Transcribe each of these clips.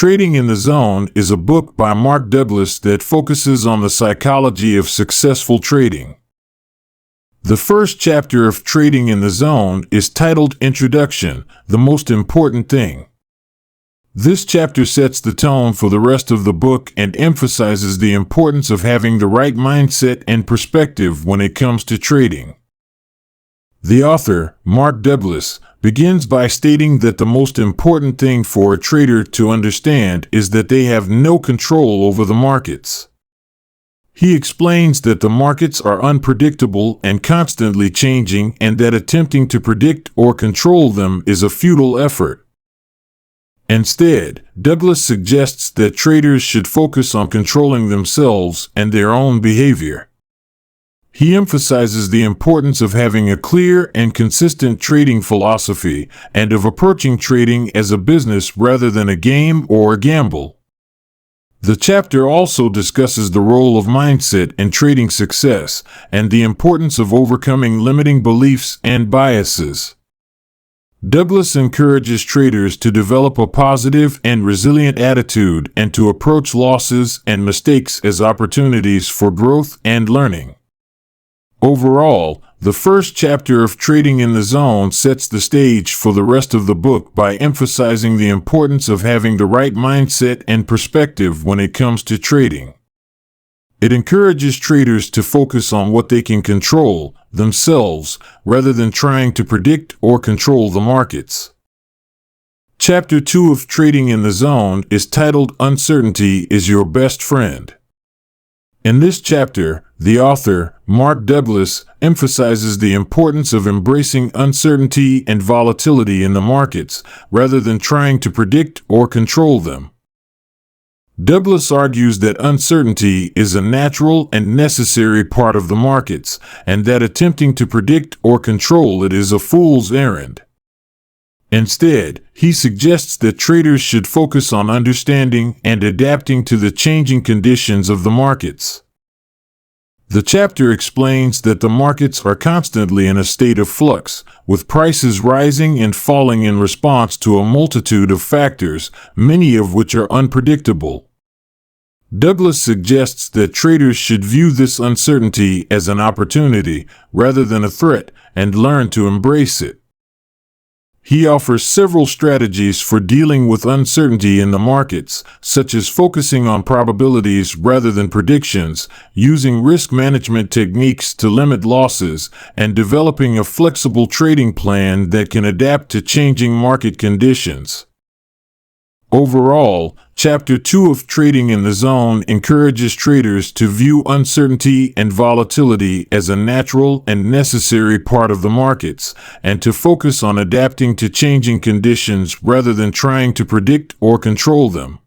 Trading in the Zone is a book by Mark Douglas that focuses on the psychology of successful trading. The first chapter of Trading in the Zone is titled Introduction, the Most Important Thing. This chapter sets the tone for the rest of the book and emphasizes the importance of having the right mindset and perspective when it comes to trading. The author, Mark Douglas, begins by stating that the most important thing for a trader to understand is that they have no control over the markets. He explains that the markets are unpredictable and constantly changing, and that attempting to predict or control them is a futile effort. Instead, Douglas suggests that traders should focus on controlling themselves and their own behavior. He emphasizes the importance of having a clear and consistent trading philosophy and of approaching trading as a business rather than a game or a gamble. The chapter also discusses the role of mindset in trading success and the importance of overcoming limiting beliefs and biases. Douglas encourages traders to develop a positive and resilient attitude and to approach losses and mistakes as opportunities for growth and learning. Overall, the first chapter of Trading in the Zone sets the stage for the rest of the book by emphasizing the importance of having the right mindset and perspective when it comes to trading. It encourages traders to focus on what they can control, themselves, rather than trying to predict or control the markets. Chapter 2 of Trading in the Zone is titled Uncertainty is Your Best Friend. In this chapter, the author, Mark Douglas, emphasizes the importance of embracing uncertainty and volatility in the markets, rather than trying to predict or control them. Douglas argues that uncertainty is a natural and necessary part of the markets, and that attempting to predict or control it is a fool's errand. Instead, he suggests that traders should focus on understanding and adapting to the changing conditions of the markets. The chapter explains that the markets are constantly in a state of flux, with prices rising and falling in response to a multitude of factors, many of which are unpredictable. Douglas suggests that traders should view this uncertainty as an opportunity rather than a threat and learn to embrace it. He offers several strategies for dealing with uncertainty in the markets, such as focusing on probabilities rather than predictions, using risk management techniques to limit losses, and developing a flexible trading plan that can adapt to changing market conditions. Overall, Chapter 2 of Trading in the Zone encourages traders to view uncertainty and volatility as a natural and necessary part of the markets, and to focus on adapting to changing conditions rather than trying to predict or control them.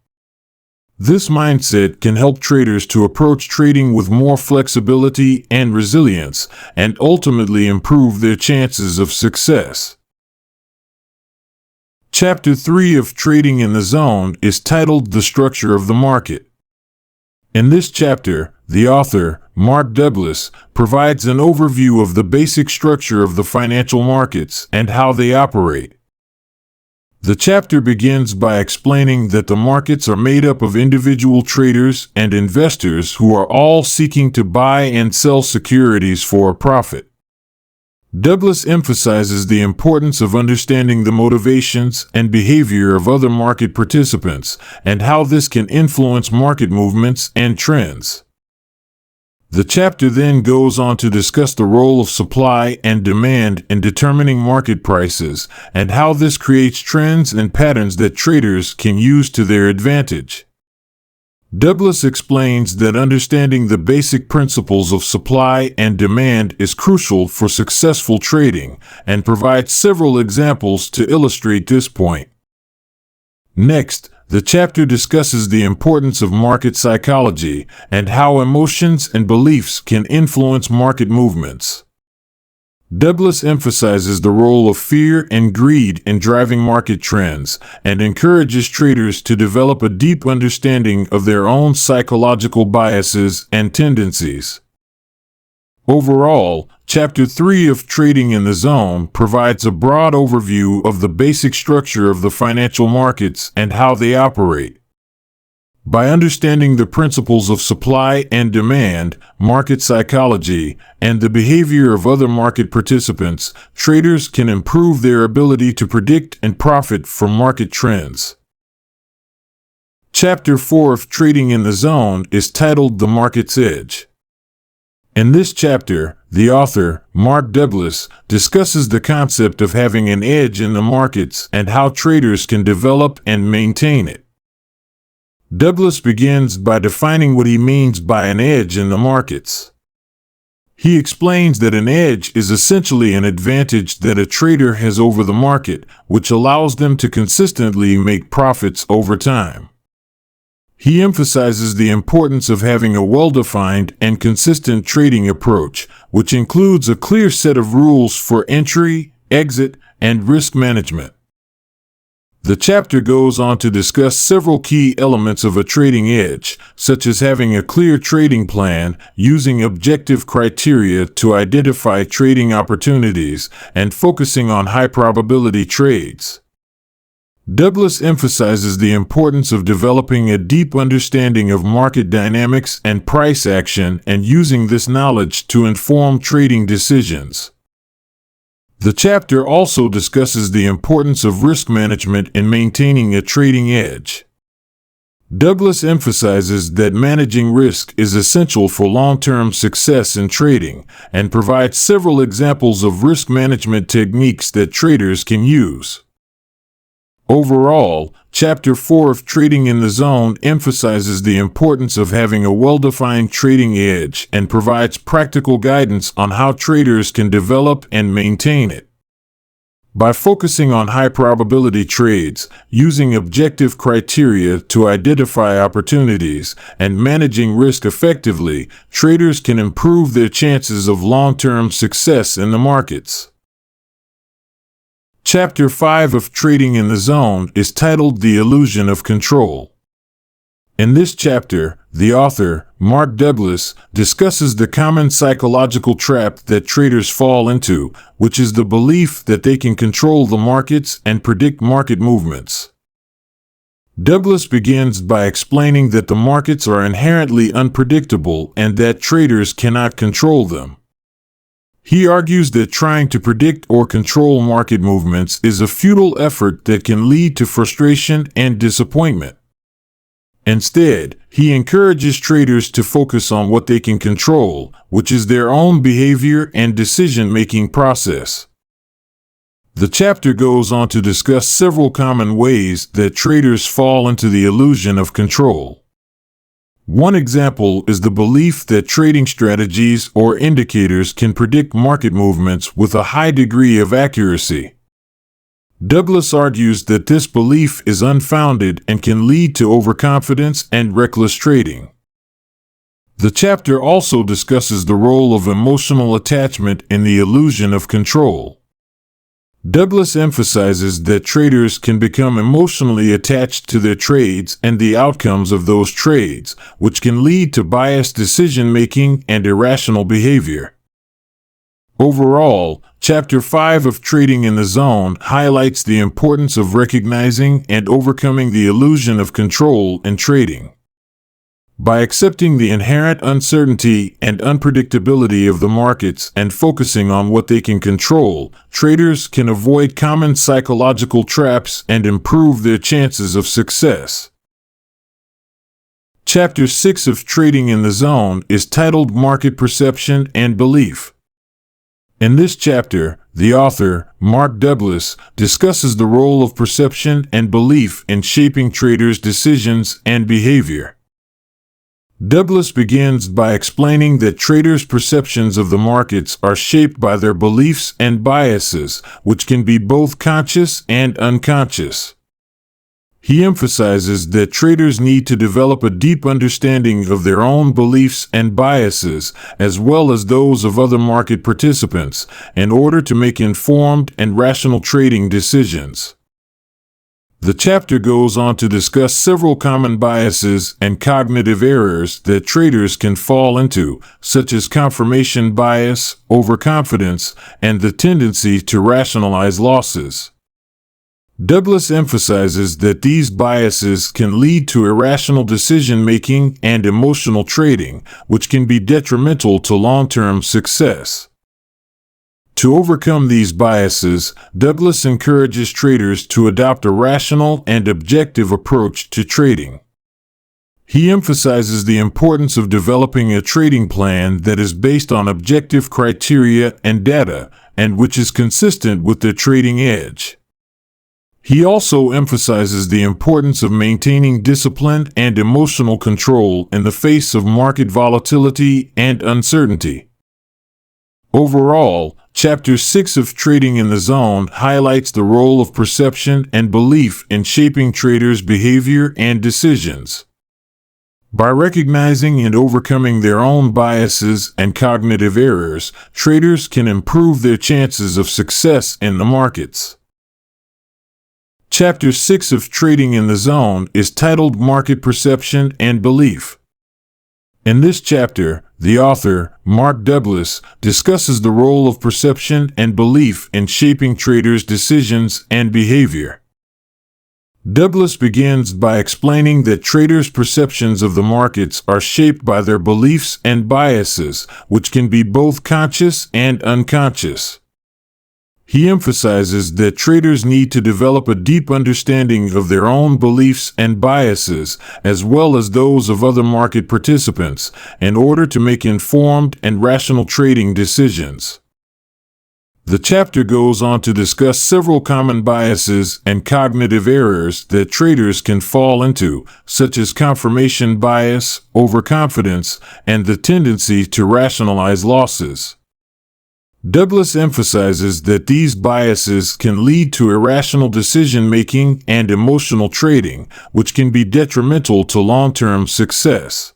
This mindset can help traders to approach trading with more flexibility and resilience, and ultimately improve their chances of success. Chapter 3 of Trading in the Zone is titled The Structure of the Market. In this chapter, the author, Mark Douglas, provides an overview of the basic structure of the financial markets and how they operate. The chapter begins by explaining that the markets are made up of individual traders and investors who are all seeking to buy and sell securities for a profit. Douglas emphasizes the importance of understanding the motivations and behavior of other market participants and how this can influence market movements and trends. The chapter then goes on to discuss the role of supply and demand in determining market prices and how this creates trends and patterns that traders can use to their advantage. Douglas explains that understanding the basic principles of supply and demand is crucial for successful trading, and provides several examples to illustrate this point. Next, the chapter discusses the importance of market psychology and how emotions and beliefs can influence market movements. Douglas emphasizes the role of fear and greed in driving market trends, and encourages traders to develop a deep understanding of their own psychological biases and tendencies. Overall, Chapter 3 of Trading in the Zone provides a broad overview of the basic structure of the financial markets and how they operate. By understanding the principles of supply and demand, market psychology, and the behavior of other market participants, traders can improve their ability to predict and profit from market trends. Chapter 4 of Trading in the Zone is titled The Market's Edge. In this chapter, the author, Mark Douglas, discusses the concept of having an edge in the markets and how traders can develop and maintain it. Douglas begins by defining what he means by an edge in the markets. He explains that an edge is essentially an advantage that a trader has over the market, which allows them to consistently make profits over time. He emphasizes the importance of having a well-defined and consistent trading approach, which includes a clear set of rules for entry, exit, and risk management. The chapter goes on to discuss several key elements of a trading edge, such as having a clear trading plan, using objective criteria to identify trading opportunities, and focusing on high-probability trades. Douglas emphasizes the importance of developing a deep understanding of market dynamics and price action and using this knowledge to inform trading decisions. The chapter also discusses the importance of risk management in maintaining a trading edge. Douglas emphasizes that managing risk is essential for long-term success in trading and provides several examples of risk management techniques that traders can use. Overall, Chapter 4 of Trading in the Zone emphasizes the importance of having a well-defined trading edge and provides practical guidance on how traders can develop and maintain it. By focusing on high-probability trades, using objective criteria to identify opportunities, and managing risk effectively, traders can improve their chances of long-term success in the markets. Chapter 5 of Trading in the Zone is titled The Illusion of Control. In this chapter, the author, Mark Douglas, discusses the common psychological trap that traders fall into, which is the belief that they can control the markets and predict market movements. Douglas begins by explaining that the markets are inherently unpredictable and that traders cannot control them. He argues that trying to predict or control market movements is a futile effort that can lead to frustration and disappointment. Instead, he encourages traders to focus on what they can control, which is their own behavior and decision-making process. The chapter goes on to discuss several common ways that traders fall into the illusion of control. One example is the belief that trading strategies or indicators can predict market movements with a high degree of accuracy. Douglas argues that this belief is unfounded and can lead to overconfidence and reckless trading. The chapter also discusses the role of emotional attachment in the illusion of control. Douglas emphasizes that traders can become emotionally attached to their trades and the outcomes of those trades, which can lead to biased decision-making and irrational behavior. Overall, Chapter 5 of Trading in the Zone highlights the importance of recognizing and overcoming the illusion of control in trading. By accepting the inherent uncertainty and unpredictability of the markets and focusing on what they can control, traders can avoid common psychological traps and improve their chances of success. Chapter 6 of Trading in the Zone is titled Market Perception and Belief. In this chapter, the author, Mark Douglas, discusses the role of perception and belief in shaping traders' decisions and behavior. Douglas begins by explaining that traders' perceptions of the markets are shaped by their beliefs and biases, which can be both conscious and unconscious. He emphasizes that traders need to develop a deep understanding of their own beliefs and biases, as well as those of other market participants, in order to make informed and rational trading decisions. The chapter goes on to discuss several common biases and cognitive errors that traders can fall into, such as confirmation bias, overconfidence, and the tendency to rationalize losses. Douglas emphasizes that these biases can lead to irrational decision-making and emotional trading, which can be detrimental to long-term success. To overcome these biases, Douglas encourages traders to adopt a rational and objective approach to trading. He emphasizes the importance of developing a trading plan that is based on objective criteria and data, and which is consistent with their trading edge. He also emphasizes the importance of maintaining discipline and emotional control in the face of market volatility and uncertainty. Overall, Chapter 6 of Trading in the Zone highlights the role of perception and belief in shaping traders' behavior and decisions. By recognizing and overcoming their own biases and cognitive errors, traders can improve their chances of success in the markets. Chapter 6 of Trading in the Zone is titled Market Perception and Belief. In this chapter, the author, Mark Douglas, discusses the role of perception and belief in shaping traders' decisions and behavior. Douglas begins by explaining that traders' perceptions of the markets are shaped by their beliefs and biases, which can be both conscious and unconscious. He emphasizes that traders need to develop a deep understanding of their own beliefs and biases, as well as those of other market participants, in order to make informed and rational trading decisions. The chapter goes on to discuss several common biases and cognitive errors that traders can fall into, such as confirmation bias, overconfidence, and the tendency to rationalize losses. Douglas emphasizes that these biases can lead to irrational decision-making and emotional trading, which can be detrimental to long-term success.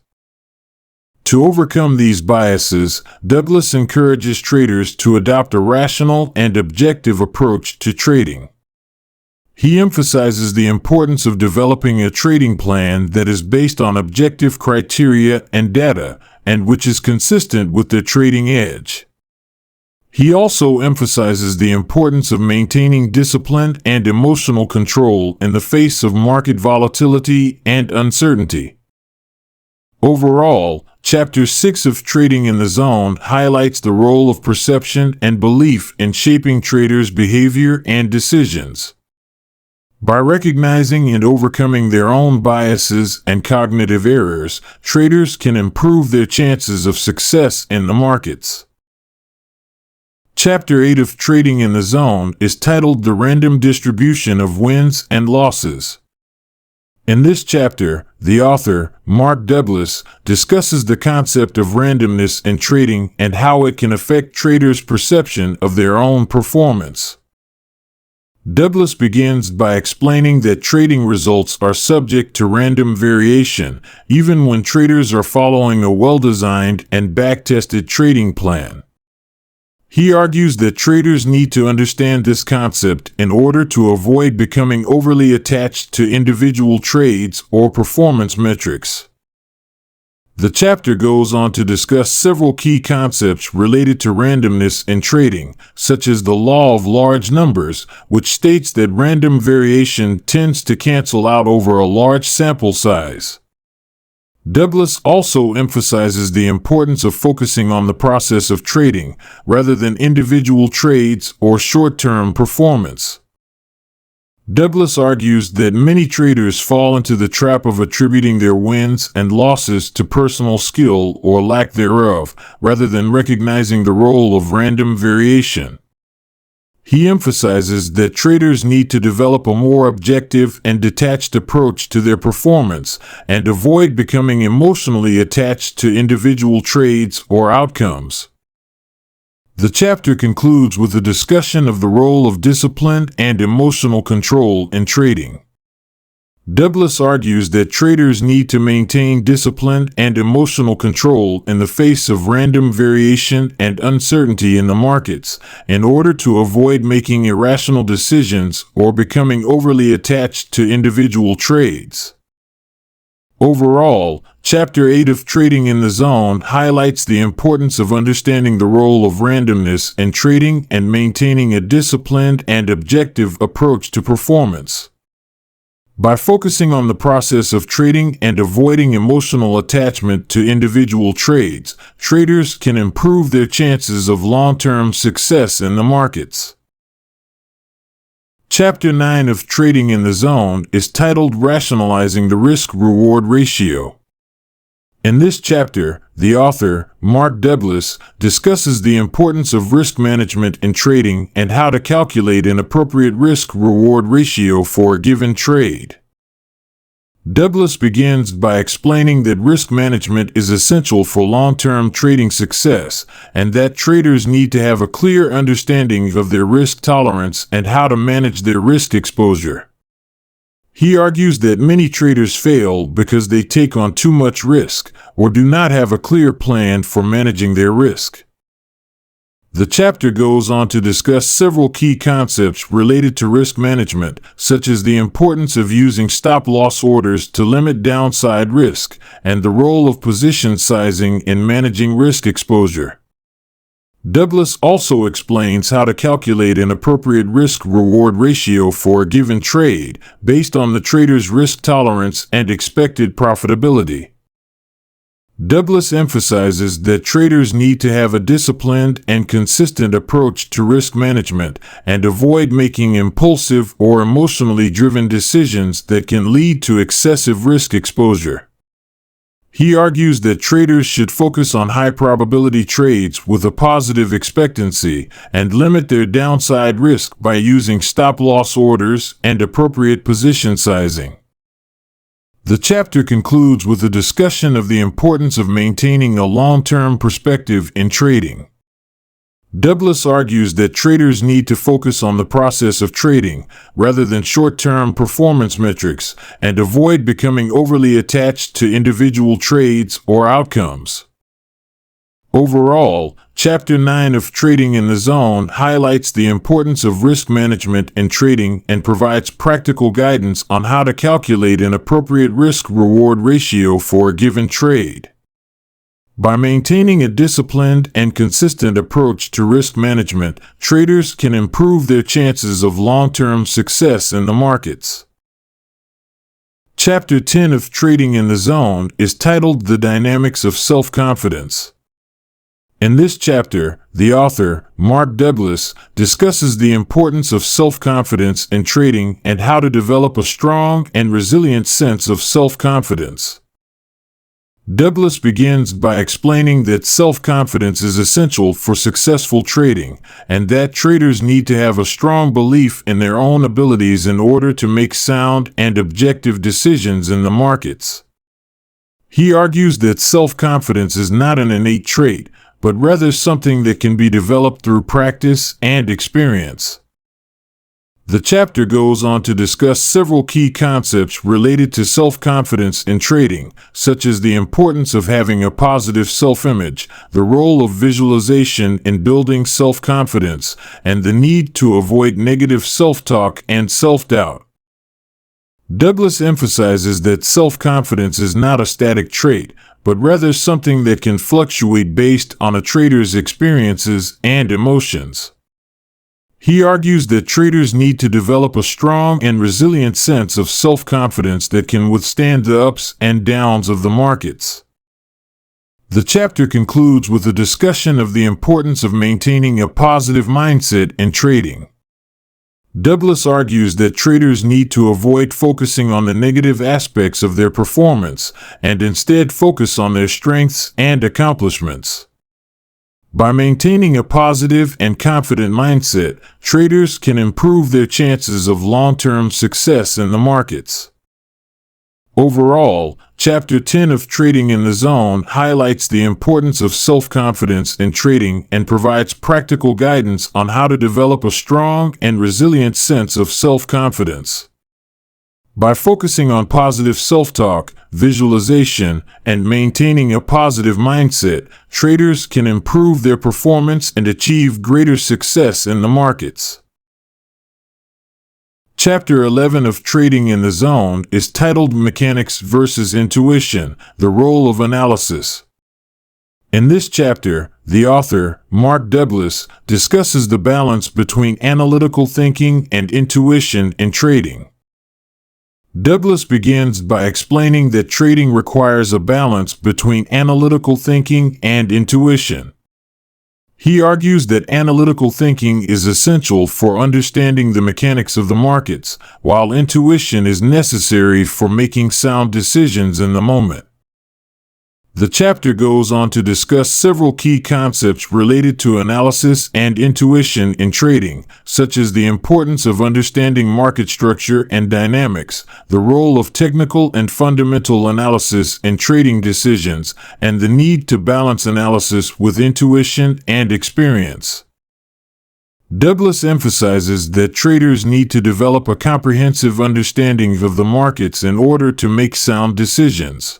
To overcome these biases, Douglas encourages traders to adopt a rational and objective approach to trading. He emphasizes the importance of developing a trading plan that is based on objective criteria and data, and which is consistent with their trading edge. He also emphasizes the importance of maintaining discipline and emotional control in the face of market volatility and uncertainty. Overall, Chapter 6 of Trading in the Zone highlights the role of perception and belief in shaping traders' behavior and decisions. By recognizing and overcoming their own biases and cognitive errors, traders can improve their chances of success in the markets. Chapter 8 of Trading in the Zone is titled The Random Distribution of Wins and Losses. In this chapter, the author, Mark Douglas, discusses the concept of randomness in trading and how it can affect traders' perception of their own performance. Douglas begins by explaining that trading results are subject to random variation, even when traders are following a well-designed and back-tested trading plan. He argues that traders need to understand this concept in order to avoid becoming overly attached to individual trades or performance metrics. The chapter goes on to discuss several key concepts related to randomness in trading, such as the law of large numbers, which states that random variation tends to cancel out over a large sample size. Douglas also emphasizes the importance of focusing on the process of trading, rather than individual trades or short-term performance. Douglas argues that many traders fall into the trap of attributing their wins and losses to personal skill or lack thereof, rather than recognizing the role of random variation. He emphasizes that traders need to develop a more objective and detached approach to their performance and avoid becoming emotionally attached to individual trades or outcomes. The chapter concludes with a discussion of the role of discipline and emotional control in trading. Douglas argues that traders need to maintain discipline and emotional control in the face of random variation and uncertainty in the markets, in order to avoid making irrational decisions or becoming overly attached to individual trades. Overall, Chapter 8 of Trading in the Zone highlights the importance of understanding the role of randomness in trading and maintaining a disciplined and objective approach to performance. By focusing on the process of trading and avoiding emotional attachment to individual trades, traders can improve their chances of long-term success in the markets. Chapter 9 of Trading in the Zone is titled Rationalizing the Risk-Reward Ratio. In this chapter, the author, Mark Douglas, discusses the importance of risk management in trading and how to calculate an appropriate risk-reward ratio for a given trade. Douglas begins by explaining that risk management is essential for long-term trading success, and that traders need to have a clear understanding of their risk tolerance and how to manage their risk exposure. He argues that many traders fail because they take on too much risk or do not have a clear plan for managing their risk. The chapter goes on to discuss several key concepts related to risk management, such as the importance of using stop-loss orders to limit downside risk, and the role of position sizing in managing risk exposure. Douglas also explains how to calculate an appropriate risk-reward ratio for a given trade based on the trader's risk tolerance and expected profitability. Douglas emphasizes that traders need to have a disciplined and consistent approach to risk management and avoid making impulsive or emotionally driven decisions that can lead to excessive risk exposure. He argues that traders should focus on high-probability trades with a positive expectancy and limit their downside risk by using stop-loss orders and appropriate position sizing. The chapter concludes with a discussion of the importance of maintaining a long-term perspective in trading. Douglas argues that traders need to focus on the process of trading rather than short-term performance metrics and avoid becoming overly attached to individual trades or outcomes. Overall, Chapter 9 of Trading in the Zone highlights the importance of risk management in trading and provides practical guidance on how to calculate an appropriate risk-reward ratio for a given trade. By maintaining a disciplined and consistent approach to risk management, traders can improve their chances of long-term success in the markets. Chapter 10 of Trading in the Zone is titled The Dynamics of Self-Confidence. In this chapter, the author, Mark Douglas, discusses the importance of self-confidence in trading and how to develop a strong and resilient sense of self-confidence. Douglas begins by explaining that self-confidence is essential for successful trading, and that traders need to have a strong belief in their own abilities in order to make sound and objective decisions in the markets. He argues that self-confidence is not an innate trait, but rather something that can be developed through practice and experience. The chapter goes on to discuss several key concepts related to self-confidence in trading, such as the importance of having a positive self-image, the role of visualization in building self-confidence, and the need to avoid negative self-talk and self-doubt. Douglas emphasizes that self-confidence is not a static trait, but rather something that can fluctuate based on a trader's experiences and emotions. He argues that traders need to develop a strong and resilient sense of self-confidence that can withstand the ups and downs of the markets. The chapter concludes with a discussion of the importance of maintaining a positive mindset in trading. Douglas argues that traders need to avoid focusing on the negative aspects of their performance and instead focus on their strengths and accomplishments. By maintaining a positive and confident mindset, traders can improve their chances of long-term success in the markets. Overall, Chapter 10 of Trading in the Zone highlights the importance of self-confidence in trading and provides practical guidance on how to develop a strong and resilient sense of self-confidence. By focusing on positive self-talk, visualization, and maintaining a positive mindset, traders can improve their performance and achieve greater success in the markets. Chapter 11 of Trading in the Zone is titled Mechanics versus Intuition, the Role of Analysis. In this chapter, the author, Mark Douglas, discusses the balance between analytical thinking and intuition in trading. Douglas begins by explaining that trading requires a balance between analytical thinking and intuition. He argues that analytical thinking is essential for understanding the mechanics of the markets, while intuition is necessary for making sound decisions in the moment. The chapter goes on to discuss several key concepts related to analysis and intuition in trading, such as the importance of understanding market structure and dynamics, the role of technical and fundamental analysis in trading decisions, and the need to balance analysis with intuition and experience. Douglas emphasizes that traders need to develop a comprehensive understanding of the markets in order to make sound decisions.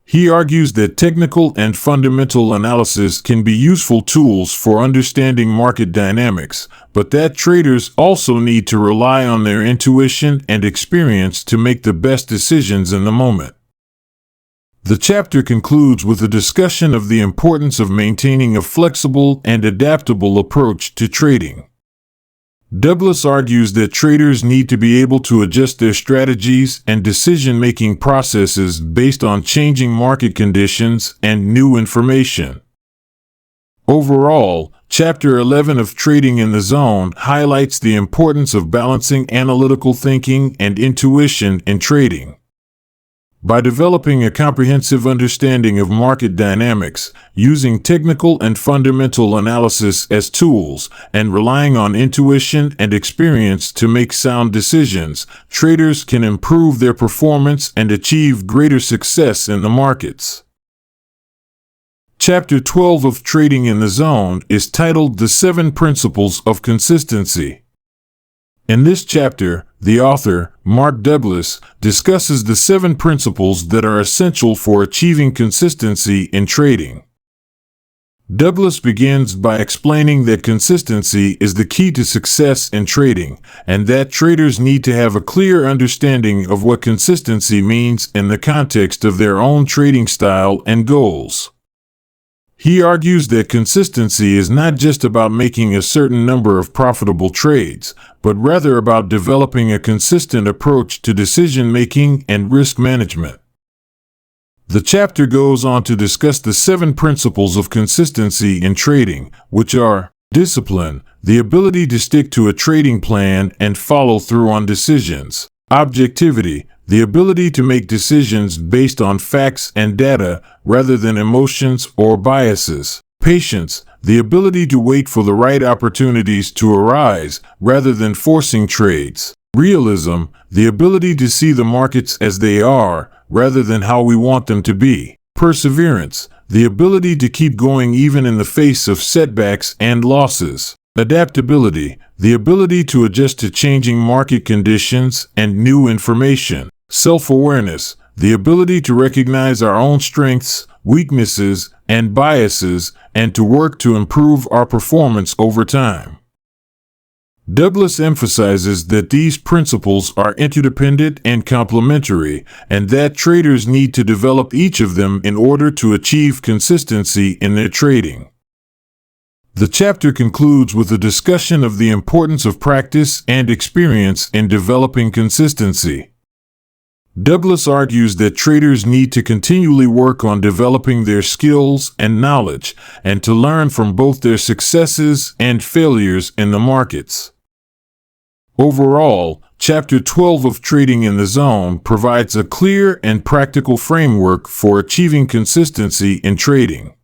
He argues that technical and fundamental analysis can be useful tools for understanding market dynamics, but that traders also need to rely on their intuition and experience to make the best decisions in the moment. The chapter concludes with a discussion of the importance of maintaining a flexible and adaptable approach to trading. Douglas argues that traders need to be able to adjust their strategies and decision-making processes based on changing market conditions and new information. Overall, Chapter 11 of Trading in the Zone highlights the importance of balancing analytical thinking and intuition in trading. By developing a comprehensive understanding of market dynamics, using technical and fundamental analysis as tools, and relying on intuition and experience to make sound decisions, traders can improve their performance and achieve greater success in the markets. Chapter 12 of Trading in the Zone is titled The 7 Principles of Consistency. In this chapter, the author, Mark Douglas, discusses the 7 principles that are essential for achieving consistency in trading. Douglas begins by explaining that consistency is the key to success in trading, and that traders need to have a clear understanding of what consistency means in the context of their own trading style and goals. He argues that consistency is not just about making a certain number of profitable trades, but rather about developing a consistent approach to decision-making and risk management. The chapter goes on to discuss the 7 principles of consistency in trading, which are discipline, the ability to stick to a trading plan and follow through on decisions; objectivity, the ability to make decisions based on facts and data rather than emotions or biases; patience, the ability to wait for the right opportunities to arise rather than forcing trades; realism, the ability to see the markets as they are rather than how we want them to be; perseverance, the ability to keep going even in the face of setbacks and losses; adaptability, the ability to adjust to changing market conditions and new information; self-awareness, the ability to recognize our own strengths, weaknesses, and biases, and to work to improve our performance over time. Douglas emphasizes that these principles are interdependent and complementary, and that traders need to develop each of them in order to achieve consistency in their trading. The chapter concludes with a discussion of the importance of practice and experience in developing consistency. Douglas argues that traders need to continually work on developing their skills and knowledge, and to learn from both their successes and failures in the markets. Overall, Chapter 12 of Trading in the Zone provides a clear and practical framework for achieving consistency in trading.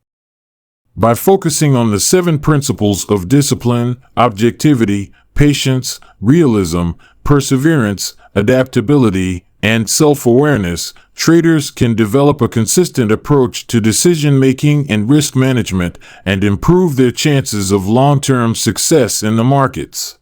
By focusing on the 7 principles of discipline, objectivity, patience, realism, perseverance, adaptability, and self-awareness, traders can develop a consistent approach to decision-making and risk management and improve their chances of long-term success in the markets.